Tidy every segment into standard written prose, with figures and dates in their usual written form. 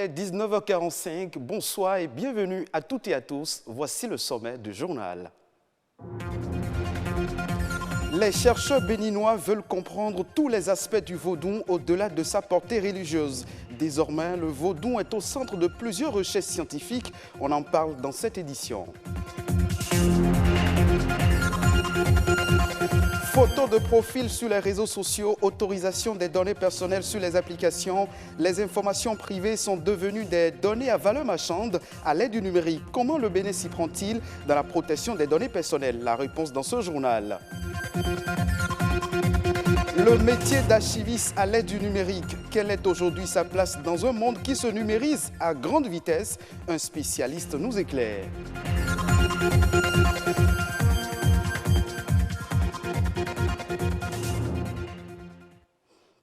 est 19h45. Bonsoir et bienvenue à toutes et à tous. Voici le sommet du journal. Les chercheurs béninois veulent comprendre tous les aspects du vaudou au-delà de sa portée religieuse. Désormais, le vaudou est au centre de plusieurs recherches scientifiques. On en parle dans cette édition. Photos de profil sur les réseaux sociaux, autorisation des données personnelles sur les applications. Les informations privées sont devenues des données à valeur marchande à l'aide du numérique. Comment le Bénin s'y prend-il dans la protection des données personnelles? La réponse dans ce journal. Le métier d'archiviste à l'aide du numérique. Quelle est aujourd'hui sa place dans un monde qui se numérise à grande vitesse? Un spécialiste nous éclaire.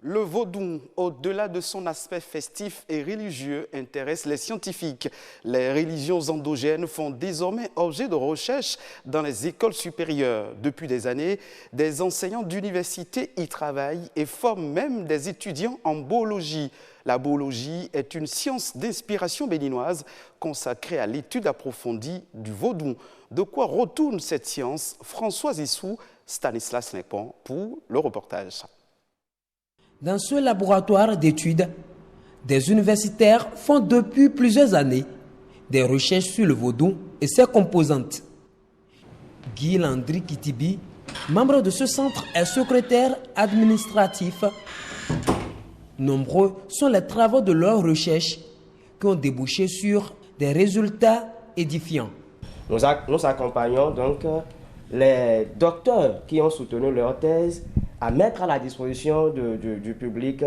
Le vaudou, au-delà de son aspect festif et religieux, intéresse les scientifiques. Les religions endogènes font désormais objet de recherche dans les écoles supérieures. Depuis des années, des enseignants d'université y travaillent et forment même des étudiants en boologie. La boologie est une science d'inspiration béninoise consacrée à l'étude approfondie du vaudou. De quoi retourne cette science? François Issou, Stanislas Limpon pour le reportage. Dans ce laboratoire d'études, des universitaires font depuis plusieurs années des recherches sur le vaudou et ses composantes. Guy Landry Kitibi, membre de ce centre, est secrétaire administratif. Nombreux sont les travaux de leurs recherches qui ont débouché sur des résultats édifiants. Nous accompagnons donc les docteurs qui ont soutenu leur thèse à mettre à la disposition du public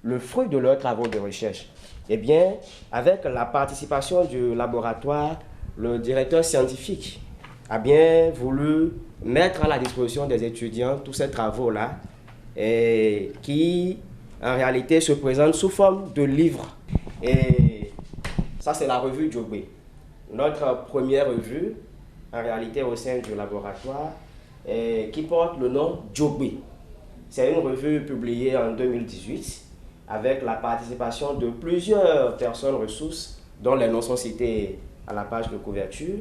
le fruit de leurs travaux de recherche. Eh bien, avec la participation du laboratoire, le directeur scientifique a bien voulu mettre à la disposition des étudiants tous ces travaux-là et qui, en réalité, se présentent sous forme de livres. Et ça, c'est la revue Djogbe. Notre première revue, en réalité, au sein du laboratoire, qui porte le nom Djogbe. C'est une revue publiée en 2018 avec la participation de plusieurs personnes ressources dont les noms sont cités à la page de couverture.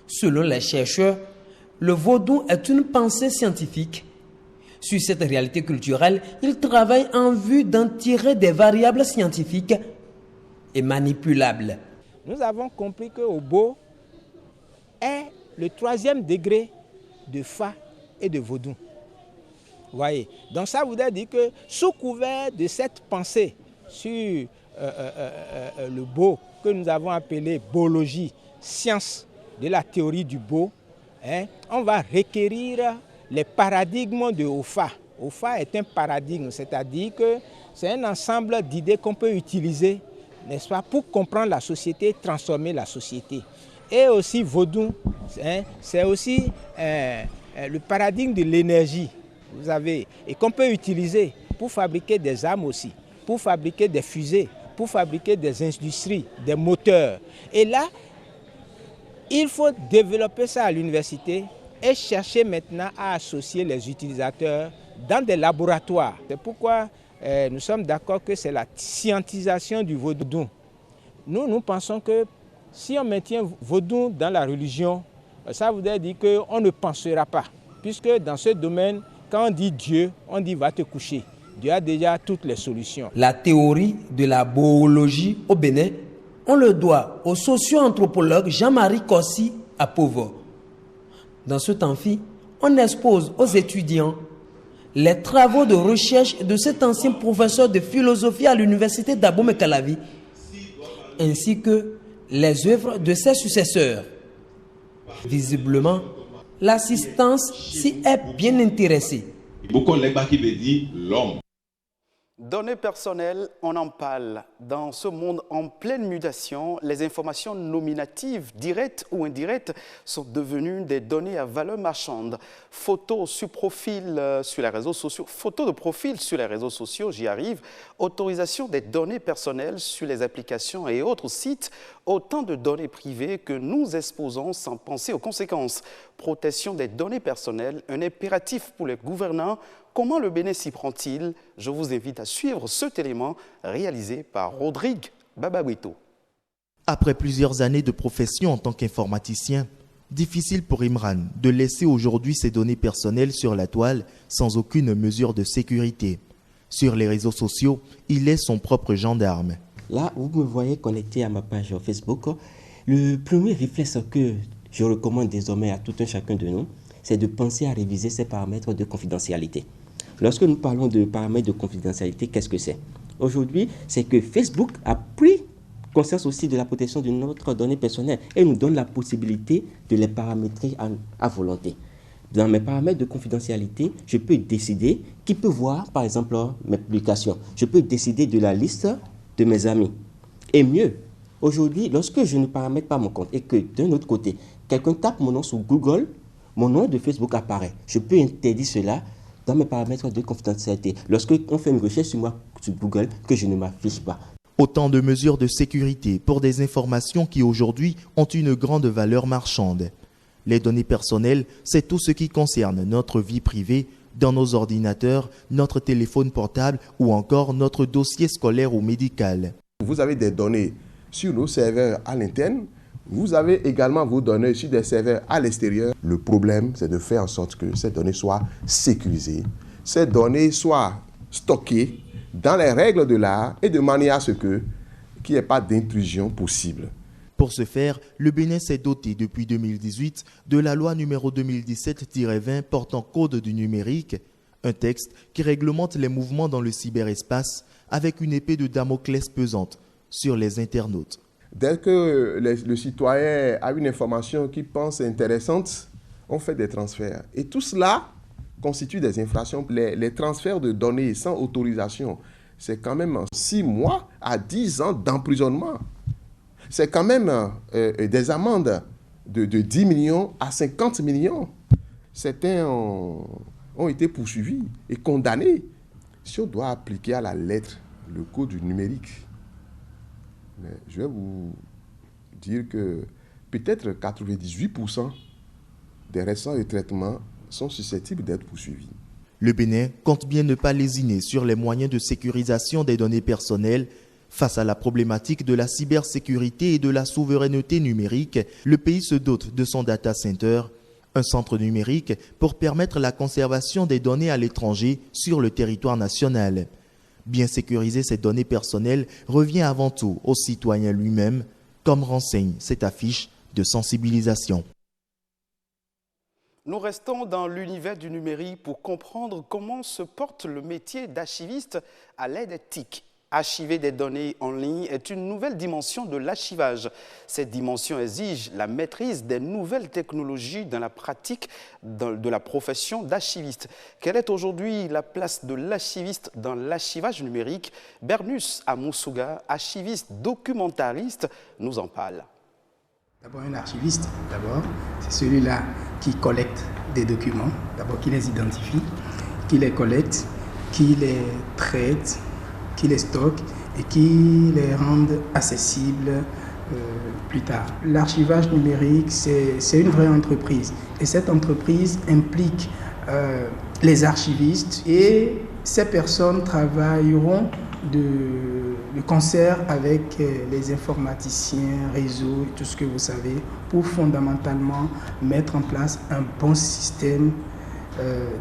Selon les chercheurs, le vaudou est une pensée scientifique. Sur cette réalité culturelle, ils travaillent en vue d'en tirer des variables scientifiques et manipulables. Nous avons compris que Obo est le 3e degré de Fa et de vaudou. Voyez. Donc ça voudrait dire que sous couvert de cette pensée sur le beau que nous avons appelé boologie, science de la théorie du beau, on va requérir les paradigmes de Ofa. Ofa est un paradigme, c'est-à-dire que c'est un ensemble d'idées qu'on peut utiliser, n'est-ce pas, pour comprendre la société, transformer la société. Et aussi vaudou, c'est aussi le paradigme de l'énergie. Vous avez, et qu'on peut utiliser pour fabriquer des armes aussi, pour fabriquer des fusées, pour fabriquer des industries, des moteurs. Et là, il faut développer ça à l'université et chercher maintenant à associer les utilisateurs dans des laboratoires. C'est pourquoi nous sommes d'accord que c'est la scientisation du vaudou. Nous pensons que si on maintient vaudou dans la religion, ça voudrait dire qu'on ne pensera pas, puisque dans ce domaine, quand on dit Dieu, on dit va te coucher. Dieu a déjà toutes les solutions. La théorie de la boologie au Bénin, on le doit au socio-anthropologue Jean-Marie Kossi à Povo. Dans cet amphi, on expose aux étudiants les travaux de recherche de cet ancien professeur de philosophie à l'université d'Abomey-Calavi, ainsi que les œuvres de ses successeurs. Visiblement, l'assistance s'y est bien intéressée. Données personnelles, on en parle. Dans ce monde en pleine mutation, les informations nominatives, directes ou indirectes, sont devenues des données à valeur marchande. Photos sur profil sur les réseaux sociaux, photos de profil sur les réseaux sociaux, j'y arrive. Autorisation des données personnelles sur les applications et autres sites. Autant de données privées que nous exposons sans penser aux conséquences. Protection des données personnelles, un impératif pour les gouvernants. Comment le Bénin s'y prend-il? Je vous invite à suivre cet élément réalisé par Rodrigue Baba Brito. Après plusieurs années de profession en tant qu'informaticien, difficile pour Imran de laisser aujourd'hui ses données personnelles sur la toile sans aucune mesure de sécurité. Sur les réseaux sociaux, il est son propre gendarme. Là, vous me voyez connecté à ma page Facebook. Le premier réflexe que je recommande désormais à tout un chacun de nous, c'est de penser à réviser ces paramètres de confidentialité. Lorsque nous parlons de paramètres de confidentialité, qu'est-ce que c'est? Aujourd'hui, c'est que Facebook a pris conscience aussi de la protection de notre donnée personnelle et nous donne la possibilité de les paramétrer à volonté. Dans mes paramètres de confidentialité, je peux décider qui peut voir, par exemple, mes publications. Je peux décider de la liste de mes amis. Et mieux, aujourd'hui, lorsque je ne paramètre pas mon compte et que d'un autre côté, quelqu'un tape mon nom sur Google, mon nom de Facebook apparaît. Je peux interdire cela dans mes paramètres de confidentialité. Lorsqu'on fait une recherche sur moi sur Google, que je ne m'affiche pas. Autant de mesures de sécurité pour des informations qui aujourd'hui ont une grande valeur marchande. Les données personnelles, c'est tout ce qui concerne notre vie privée, dans nos ordinateurs, notre téléphone portable ou encore notre dossier scolaire ou médical. Vous avez des données sur nos serveurs à l'interne, vous avez également vos données sur des serveurs à l'extérieur. Le problème, c'est de faire en sorte que ces données soient sécurisées, ces données soient stockées dans les règles de l'art et de manière à ce qu'il n'y ait pas d'intrusion possible. Pour ce faire, le Bénin s'est doté depuis 2018 de la loi numéro 2017-20 portant code du numérique, un texte qui réglemente les mouvements dans le cyberespace avec une épée de Damoclès pesante sur les internautes. Dès que le citoyen a une information qu'il pense intéressante, on fait des transferts. Et tout cela constitue des infractions. Les transferts de données sans autorisation, c'est quand même 6 mois à 10 ans d'emprisonnement. C'est quand même des amendes de 10 millions à 50 millions. Certains ont été poursuivis et condamnés. Si on doit appliquer à la lettre le code du numérique, mais je vais vous dire que peut-être 98% des récents traitements sont susceptibles d'être poursuivis. Le Bénin compte bien ne pas lésiner sur les moyens de sécurisation des données personnelles. Face à la problématique de la cybersécurité et de la souveraineté numérique, le pays se dote de son data center, un centre numérique pour permettre la conservation des données à l'étranger sur le territoire national. Bien sécuriser ces données personnelles revient avant tout au citoyen lui-même, comme renseigne cette affiche de sensibilisation. Nous restons dans l'univers du numérique pour comprendre comment se porte le métier d'archiviste à l'aide des TIC. Archiver des données en ligne est une nouvelle dimension de l'archivage. Cette dimension exige la maîtrise des nouvelles technologies dans la pratique de la profession d'archiviste. Quelle est aujourd'hui la place de l'archiviste dans l'archivage numérique? Bernus Amoussouga, archiviste documentariste, nous en parle. D'abord, un archiviste, c'est celui-là qui collecte des documents, d'abord qui les identifie, qui les collecte, qui les traite, qui les stocke et qui les rendent accessibles plus tard. L'archivage numérique, c'est une vraie entreprise. Et cette entreprise implique les archivistes et ces personnes travailleront de concert avec les informaticiens, réseaux et tout ce que vous savez pour fondamentalement mettre en place un bon système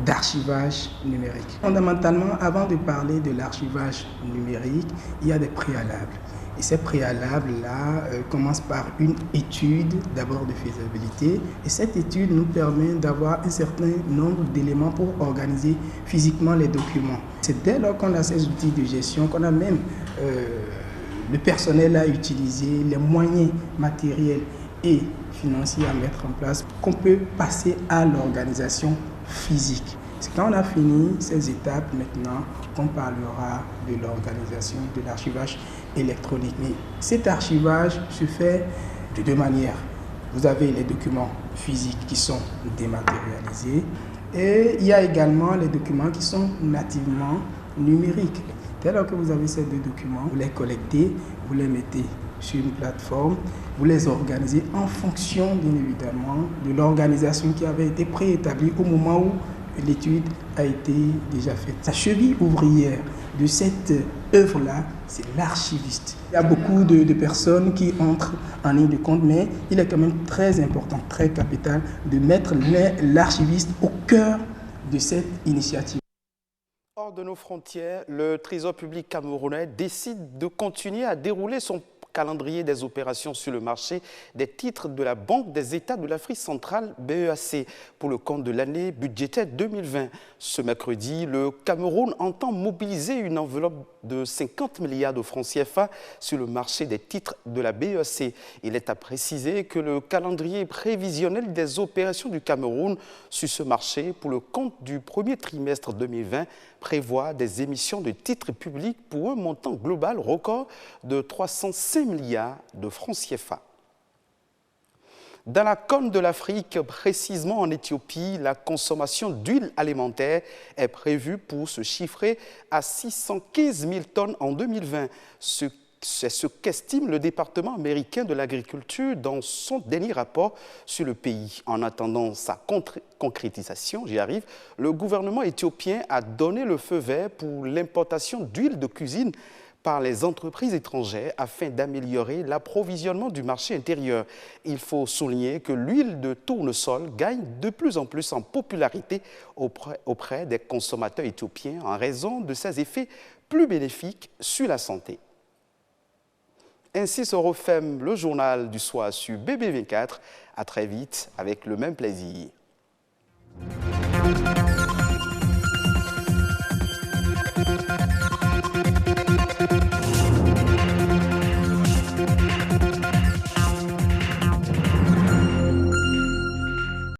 d'archivage numérique. Fondamentalement, avant de parler de l'archivage numérique, il y a des préalables. Et ces préalables-là commencent par une étude d'abord de faisabilité. Et cette étude nous permet d'avoir un certain nombre d'éléments pour organiser physiquement les documents. C'est dès lors qu'on a ces outils de gestion, qu'on a même le personnel à utiliser, les moyens matériels et financiers à mettre en place, qu'on peut passer à l'organisation physique. C'est quand on a fini ces étapes maintenant qu'on parlera de l'organisation de l'archivage électronique. Mais cet archivage se fait de deux manières. Vous avez les documents physiques qui sont dématérialisés et il y a également les documents qui sont nativement numériques. Dès lors que vous avez ces deux documents, vous les collectez, vous les mettez sur une plateforme, vous les organisez en fonction, bien évidemment, de l'organisation qui avait été préétablie au moment où l'étude a été déjà faite. La cheville ouvrière de cette œuvre-là, c'est l'archiviste. Il y a beaucoup de personnes qui entrent en ligne de compte, mais il est quand même très important, très capital de mettre l'archiviste au cœur de cette initiative. Hors de nos frontières, le Trésor public camerounais décide de continuer à dérouler son calendrier des opérations sur le marché des titres de la Banque des États de l'Afrique centrale, BEAC, pour le compte de l'année budgétaire 2020. Ce mercredi, le Cameroun entend mobiliser une enveloppe de 50 milliards de francs CFA sur le marché des titres de la BEAC. Il est à préciser que le calendrier prévisionnel des opérations du Cameroun sur ce marché pour le compte du premier trimestre 2020 prévoit des émissions de titres publics pour un montant global record de 305 milliards de francs CFA. Dans la Corne de l'Afrique, précisément en Éthiopie, la consommation d'huile alimentaire est prévue pour se chiffrer à 615 000 tonnes en 2020. C'est ce qu'estime le département américain de l'agriculture dans son dernier rapport sur le pays. En attendant sa concrétisation, j'y arrive, le gouvernement éthiopien a donné le feu vert pour l'importation d'huile de cuisine par les entreprises étrangères afin d'améliorer l'approvisionnement du marché intérieur. Il faut souligner que l'huile de tournesol gagne de plus en plus en popularité auprès des consommateurs éthiopiens en raison de ses effets plus bénéfiques sur la santé. Ainsi se referme le journal du soir sur BB24. À très vite avec le même plaisir.